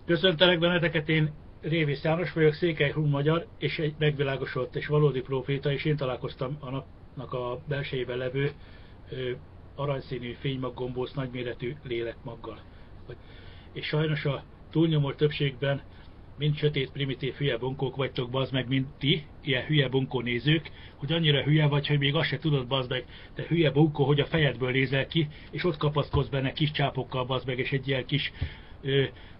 Köszöntelek benneteket, én Révész János vagyok, Székelyhun magyar, és egy megvilágosodott és valódi próféta, és én találkoztam a napnak a belsejében levő aranyszínű fénymaggombóc nagyméretű lélekmaggal. És sajnos a túlnyomó többségben mind sötét, primitív hülye bunkók vagytok, bazd meg, mint ti, ilyen hülye bunkó nézők, hogy annyira hülye vagy, hogy még azt se tudod, bazd meg, te hülye bunkó, hogy a fejedből nézel ki, és ott kapaszkodsz benne kis csápokkal, bazd meg, és egy ilyen kis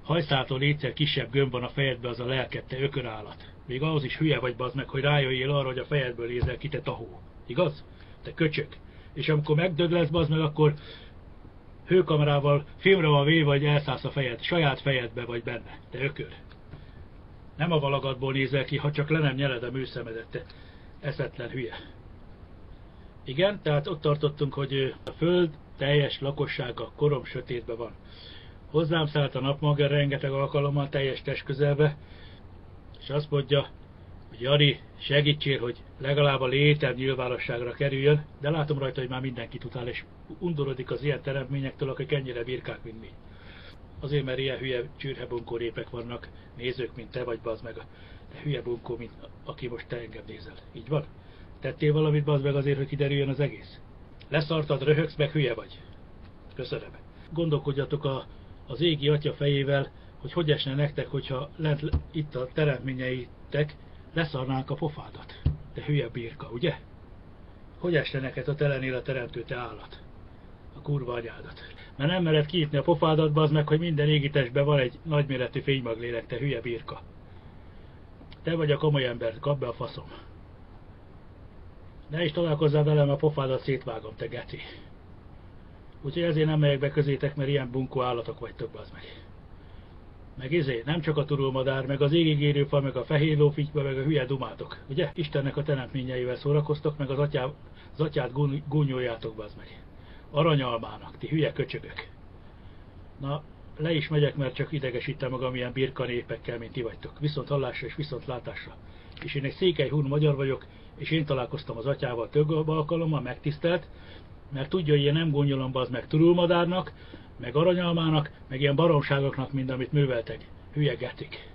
hajszától létszer kisebb gömb van a fejedbe, az a lelked, te ökörállat. Még ahhoz is hülye vagy, bazd meg, hogy rájöjjél arra, hogy a fejedből nézel ki, te tahó. Igaz? Te köcsök. És amikor megdög lesz, bazd meg, akkor hőkamerával filmre van véve, vagy elszállsz a fejed, saját fejedbe vagy benne, te ökör. Nem a valagadból nézel ki, ha csak le nem nyered a műszemedet, te eszetlen hülye. Igen, tehát ott tartottunk, hogy a Föld teljes lakossága korom sötétben van. Hozzám szállt a napmaga rengeteg alkalommal teljes testközelbe, és azt mondja, hogy Jari, segítsél, hogy legalább a létem nyilvánosságra kerüljön, de látom rajta, hogy már mindenkit utál, és undorodik az ilyen teremtményektől, akik ennyire birkák, mint mi. Azért, mert ilyen hülye csürhebunkó répek vannak, nézők, mint te vagy, bazd meg, te hülye bunkó, mint aki most te engem nézel. Így van? Tettél valamit, bazd meg, azért, hogy kiderüljön az egész? Leszartad, röhögsz, meg hülye vagy. Köszönöm. Gondolkodjatok az égi atya fejével, hogy esne nektek, hogyha lent itt a teremtményeitek leszarnánk a pofádat. Te hülye birka, ugye? Hogy esne neked, ha te lennél a teremtő, te állat? A kurva anyádat. Mert nem mered kinyitni a pofádat, bazd meg, hogy minden égitestben van egy nagyméretű fénymaglélek, te hülye birka. Te vagy a komoly ember, kap be a faszom. Ne is találkozzál velem, a pofádat szétvágom, te geci. Úgyhogy ezért nem megyek be közétek, mert ilyen bunkó állatok vagytok, bazd meg. Meg nem csak a turulmadár, meg az égig érő fa, meg a fehér lófityba, meg a hülye dumátok. Ugye? Istennek a teremtményeivel szórakoztok, meg az atyát gúnyoljátok, bazd meg. Aranyalmának, ti hülye köcsögök. Na, le is megyek, mert csak idegesítem magam ilyen birka népekkel, mint ti vagytok. Viszont hallásra és viszont látásra. És én egy Székelyhun magyar vagyok, és én találkoztam az atyával több alkalommal, megtisztelt, mert tudja, hogy én nem gúnyolom, bazd meg, turulmadárnak, meg aranyalmának, meg ilyen baromságoknak, mint amit műveltek. Hülye getik.